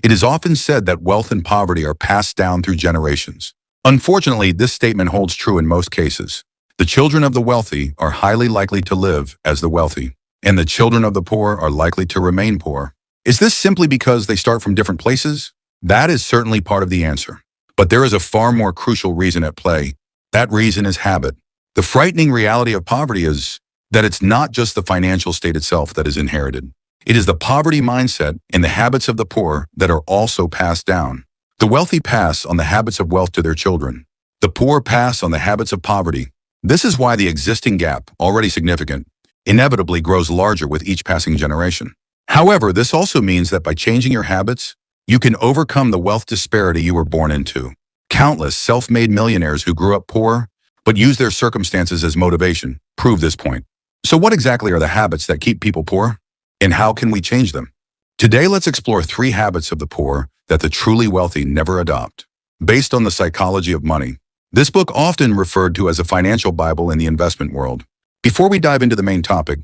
It is often said that wealth and poverty are passed down through generations. Unfortunately, this statement holds true in most cases. The children of the wealthy are highly likely to live as the wealthy, and the children of the poor are likely to remain poor. Is this simply because they start from different places? That is certainly part of the answer. But there is a far more crucial reason at play. That reason is habit. The frightening reality of poverty is that it's not just the financial state itself that is inherited. It is the poverty mindset and the habits of the poor that are also passed down. The wealthy pass on the habits of wealth to their children. The poor pass on the habits of poverty. This is why the existing gap, already significant, inevitably grows larger with each passing generation. However, this also means that by changing your habits, you can overcome the wealth disparity you were born into. Countless self-made millionaires who grew up poor, but use their circumstances as motivation, prove this point. So what exactly are the habits that keep people poor? And how can we change them? Today, let's explore 3 habits of the poor that the truly wealthy never adopt. Based on the psychology of money. This book often referred to as a financial Bible in the investment world. Before we dive into the main topic,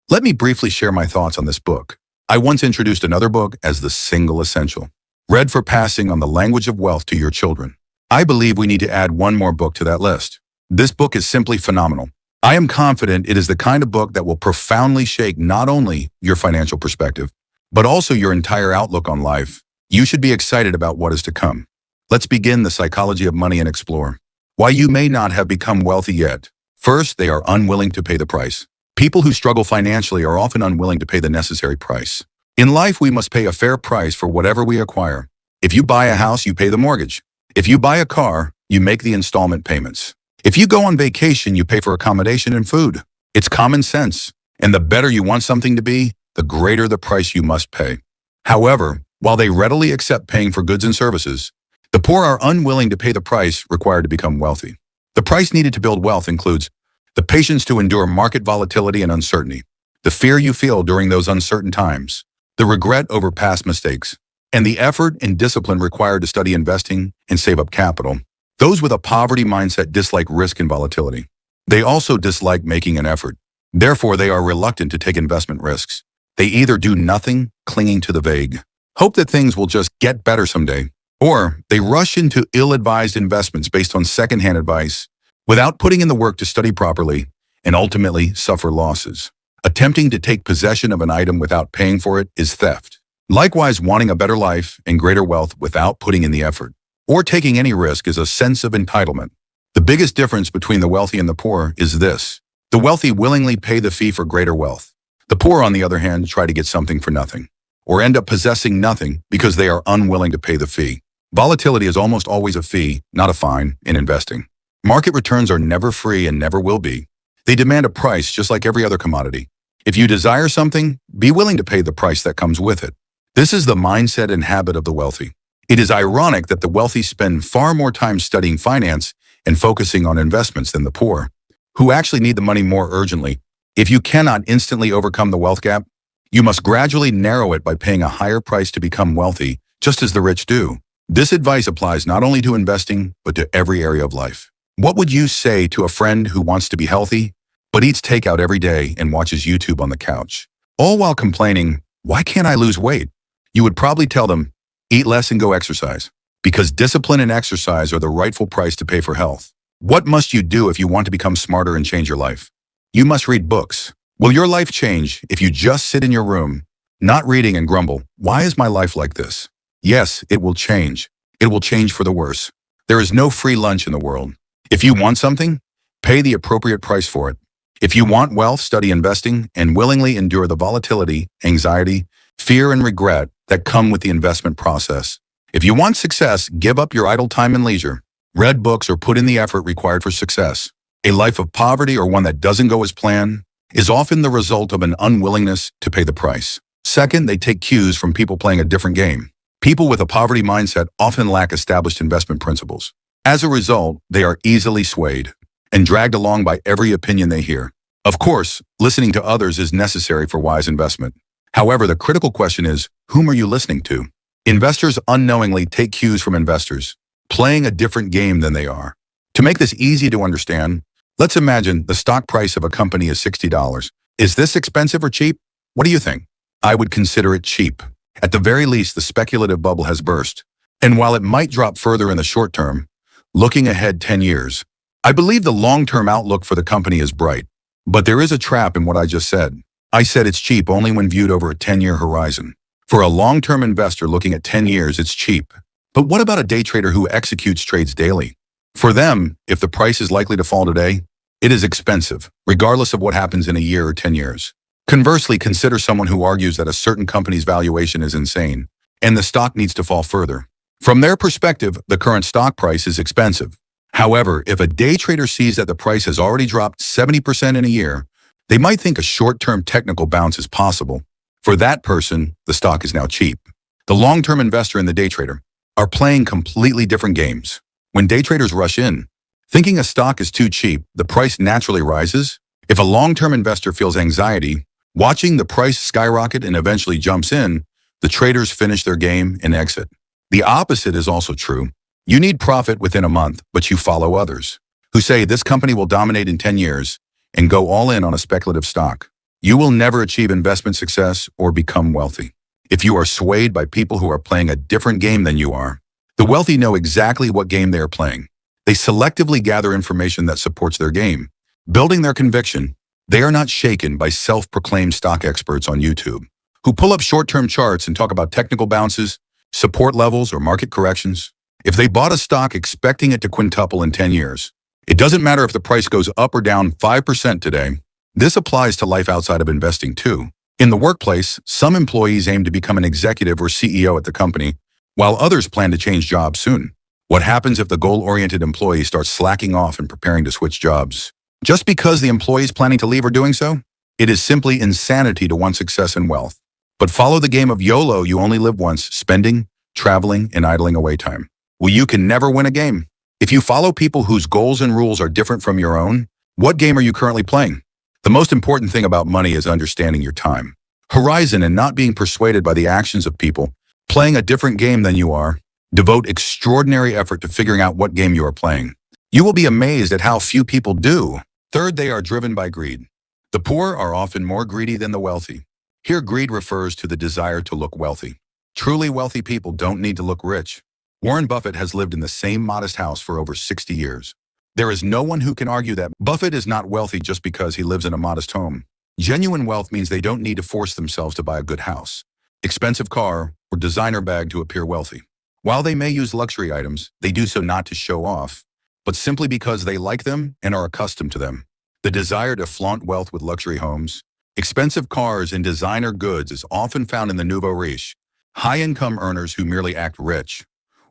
let me briefly share my thoughts on this book. I once introduced another book as the single essential, read for passing on the language of wealth to your children. I believe we need to add one more book to that list. This book is simply phenomenal. I am confident it is the kind of book that will profoundly shake not only your financial perspective, but also your entire outlook on life. You should be excited about what is to come. Let's begin the psychology of money and explore why you may not have become wealthy yet. First, they are unwilling to pay the price. People who struggle financially are often unwilling to pay the necessary price. In life, we must pay a fair price for whatever we acquire. If you buy a house, you pay the mortgage. If you buy a car, you make the installment payments. If you go on vacation, you pay for accommodation and food. It's common sense. And the better you want something to be, the greater the price you must pay. However, while they readily accept paying for goods and services, the poor are unwilling to pay the price required to become wealthy. The price needed to build wealth includes the patience to endure market volatility and uncertainty, the fear you feel during those uncertain times, the regret over past mistakes, and the effort and discipline required to study investing and save up capital. Those with a poverty mindset dislike risk and volatility. They also dislike making an effort. Therefore, they are reluctant to take investment risks. They either do nothing, clinging to the vague, hope that things will just get better someday, or they rush into ill-advised investments based on secondhand advice without putting in the work to study properly and ultimately suffer losses. Attempting to take possession of an item without paying for it is theft. Likewise, wanting a better life and greater wealth without putting in the effort or taking any risk is a sense of entitlement. The biggest difference between the wealthy and the poor is this. The wealthy willingly pay the fee for greater wealth. The poor, on the other hand, try to get something for nothing, or end up possessing nothing because they are unwilling to pay the fee. Volatility is almost always a fee, not a fine, in investing. Market returns are never free and never will be. They demand a price just like every other commodity. If you desire something, be willing to pay the price that comes with it. This is the mindset and habit of the wealthy. It is ironic that the wealthy spend far more time studying finance and focusing on investments than the poor, who actually need the money more urgently. If you cannot instantly overcome the wealth gap, you must gradually narrow it by paying a higher price to become wealthy, just as the rich do. This advice applies not only to investing, but to every area of life. What would you say to a friend who wants to be healthy, but eats takeout every day and watches YouTube on the couch, all while complaining, "Why can't I lose weight?" You would probably tell them, eat less and go exercise, because discipline and exercise are the rightful price to pay for health. What must you do if you want to become smarter and change your life? You must read books. Will your life change if you just sit in your room, not reading and grumble, "Why is my life like this?" Yes, it will change. It will change for the worse. There is no free lunch in the world. If you want something, pay the appropriate price for it. If you want wealth, study investing and willingly endure the volatility, anxiety, fear, and regret that come with the investment process. If you want success, give up your idle time and leisure. Read books or put in the effort required for success. A life of poverty or one that doesn't go as planned is often the result of an unwillingness to pay the price. Second, they take cues from people playing a different game. People with a poverty mindset often lack established investment principles. As a result, they are easily swayed and dragged along by every opinion they hear. Of course, listening to others is necessary for wise investment. However, the critical question is, whom are you listening to? Investors unknowingly take cues from investors, playing a different game than they are. To make this easy to understand, let's imagine the stock price of a company is $60. Is this expensive or cheap? What do you think? I would consider it cheap. At the very least, the speculative bubble has burst. And while it might drop further in the short term, looking ahead 10 years, I believe the long-term outlook for the company is bright. But there is a trap in what I just said. I said it's cheap only when viewed over a 10-year horizon. For a long-term investor looking at 10 years, it's cheap. But what about a day trader who executes trades daily? For them, if the price is likely to fall today, it is expensive, regardless of what happens in a year or 10 years. Conversely, consider someone who argues that a certain company's valuation is insane, and the stock needs to fall further. From their perspective, the current stock price is expensive. However, if a day trader sees that the price has already dropped 70% in a year, they might think a short-term technical bounce is possible. For that person, the stock is now cheap. The long-term investor and the day trader are playing completely different games. When day traders rush in, thinking a stock is too cheap, the price naturally rises. If a long-term investor feels anxiety, watching the price skyrocket and eventually jumps in, the traders finish their game and exit. The opposite is also true. You need profit within a month, but you follow others who say this company will dominate in 10 years and go all in on a speculative stock. You will never achieve investment success or become wealthy. If you are swayed by people who are playing a different game than you are, the wealthy know exactly what game they are playing. They selectively gather information that supports their game, building their conviction. They are not shaken by self-proclaimed stock experts on YouTube who pull up short-term charts and talk about technical bounces, support levels, or market corrections. If they bought a stock expecting it to quintuple in 10 years, it doesn't matter if the price goes up or down 5% today. This applies to life outside of investing too. In the workplace, some employees aim to become an executive or CEO at the company, while others plan to change jobs soon. What happens if the goal-oriented employee starts slacking off and preparing to switch jobs? Just because the employee is planning to leave or doing so? It is simply insanity to want success and wealth. But follow the game of YOLO, you only live once, spending, traveling, and idling away time. Well, you can never win a game. If you follow people whose goals and rules are different from your own, what game are you currently playing? The most important thing about money is understanding your time horizon and not being persuaded by the actions of people playing a different game than you are. Devote extraordinary effort to figuring out what game you are playing. You will be amazed at how few people do. Third, they are driven by greed. The poor are often more greedy than the wealthy. Here, greed refers to the desire to look wealthy. Truly wealthy people don't need to look rich. Warren Buffett has lived in the same modest house for over 60 years. There is no one who can argue that Buffett is not wealthy just because he lives in a modest home. Genuine wealth means they don't need to force themselves to buy a good house, expensive car, or designer bag to appear wealthy. While they may use luxury items, they do so not to show off, but simply because they like them and are accustomed to them. The desire to flaunt wealth with luxury homes, expensive cars, and designer goods is often found in the nouveau riche, high-income earners who merely act rich,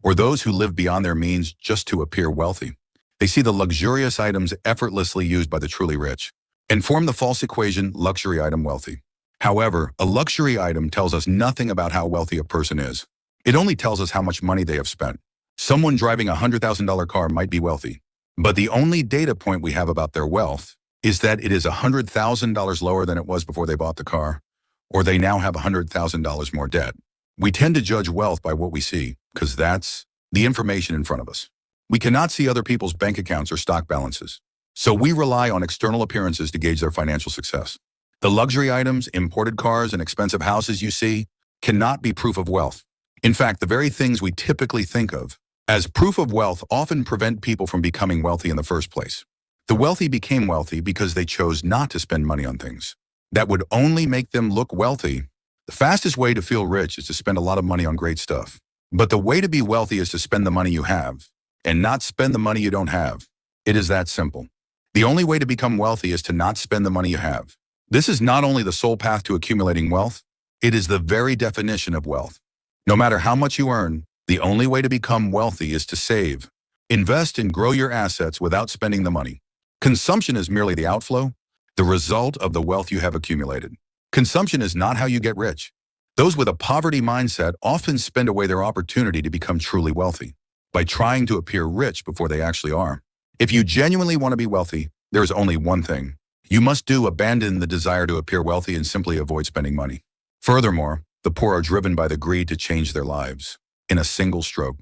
or those who live beyond their means just to appear wealthy. They see the luxurious items effortlessly used by the truly rich and form the false equation luxury item wealthy. However, a luxury item tells us nothing about how wealthy a person is. It only tells us how much money they have spent. Someone driving a $100,000 car might be wealthy, but the only data point we have about their wealth is that it is $100,000 lower than it was before they bought the car, or they now have $100,000 more debt. We tend to judge wealth by what we see, because that's the information in front of us. We cannot see other people's bank accounts or stock balances, so we rely on external appearances to gauge their financial success. The luxury items, imported cars, and expensive houses you see cannot be proof of wealth. In fact, the very things we typically think of as proof of wealth often prevent people from becoming wealthy in the first place. The wealthy became wealthy because they chose not to spend money on things that would only make them look wealthy. The fastest way to feel rich is to spend a lot of money on great stuff. But the way to be wealthy is to spend the money you have and not spend the money you don't have. It is that simple. The only way to become wealthy is to not spend the money you have. This is not only the sole path to accumulating wealth, it is the very definition of wealth. No matter how much you earn, the only way to become wealthy is to save, invest, and grow your assets without spending the money. Consumption is merely the outflow, the result of the wealth you have accumulated. Consumption is not how you get rich. Those with a poverty mindset often spend away their opportunity to become truly wealthy by trying to appear rich before they actually are. If you genuinely want to be wealthy, there is only one thing you must do: abandon the desire to appear wealthy and simply avoid spending money. Furthermore, the poor are driven by the greed to change their lives in a single stroke.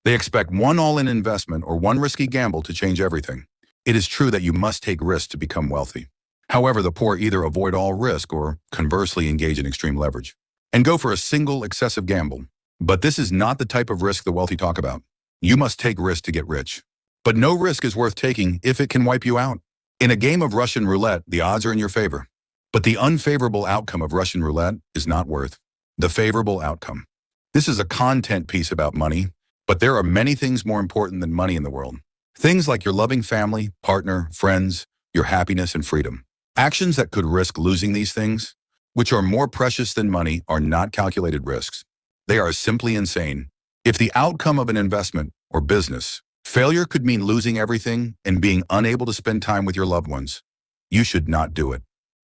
They expect one all-in investment or one risky gamble to change everything. It is true that you must take risks to become wealthy. However, the poor either avoid all risk or, conversely, engage in extreme leverage. and go for a single excessive gamble. But this is not the type of risk the wealthy talk about. You must take risk to get rich. But no risk is worth taking if it can wipe you out. In a game of Russian roulette, the odds are in your favor. But the unfavorable outcome of Russian roulette is not worth the favorable outcome. This is a content piece about money, but there are many things more important than money in the world. Things like your loving family, partner, friends, your happiness and freedom. Actions that could risk losing these things, which are more precious than money, are not calculated risks. They are simply insane. If the outcome of an investment or business failure could mean losing everything and being unable to spend time with your loved ones, you should not do it.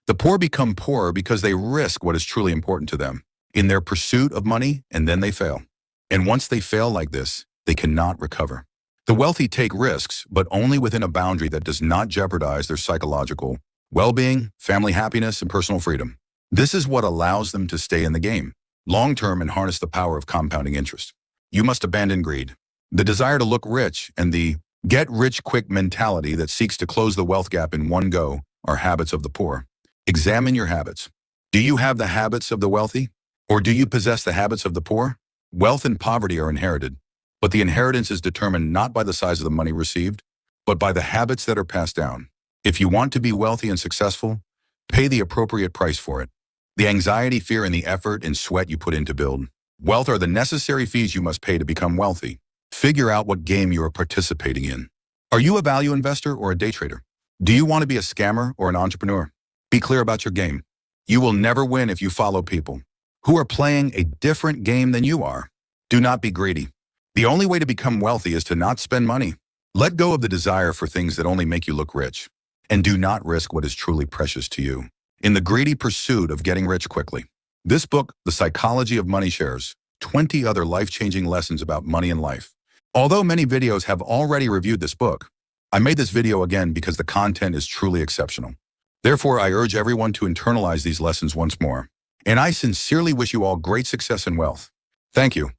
The poor become poorer because they risk what is truly important to them in their pursuit of money, and then they fail. And once they fail like this, they cannot recover. The wealthy take risks, but only within a boundary that does not jeopardize their psychological well-being, family happiness, and personal freedom. This is what allows them to stay in the game long-term and harness the power of compounding interest. You must abandon greed, the desire to look rich, and the get-rich-quick mentality that seeks to close the wealth gap in one go are habits of the poor. Examine your habits. Do you have the habits of the wealthy? Or do you possess the habits of the poor? Wealth and poverty are inherited, but the inheritance is determined not by the size of the money received, but by the habits that are passed down. If you want to be wealthy and successful, pay the appropriate price for it. The anxiety, fear, and the effort and sweat you put in to build wealth are the necessary fees you must pay to become wealthy. Figure out what game you are participating in. Are you a value investor or a day trader? Do you want to be a scammer or an entrepreneur? Be clear about your game. You will never win if you follow people who are playing a different game than you are. Do not be greedy. The only way to become wealthy is to not spend money. Let go of the desire for things that only make you look rich, and do not risk what is truly precious to you in the greedy pursuit of getting rich quickly. This book, The Psychology of Money, shares 20 other life-changing lessons about money and life. Although many videos have already reviewed this book, I made this video again because the content is truly exceptional. Therefore, I urge everyone to internalize these lessons once more. And I sincerely wish you all great success and wealth. Thank you.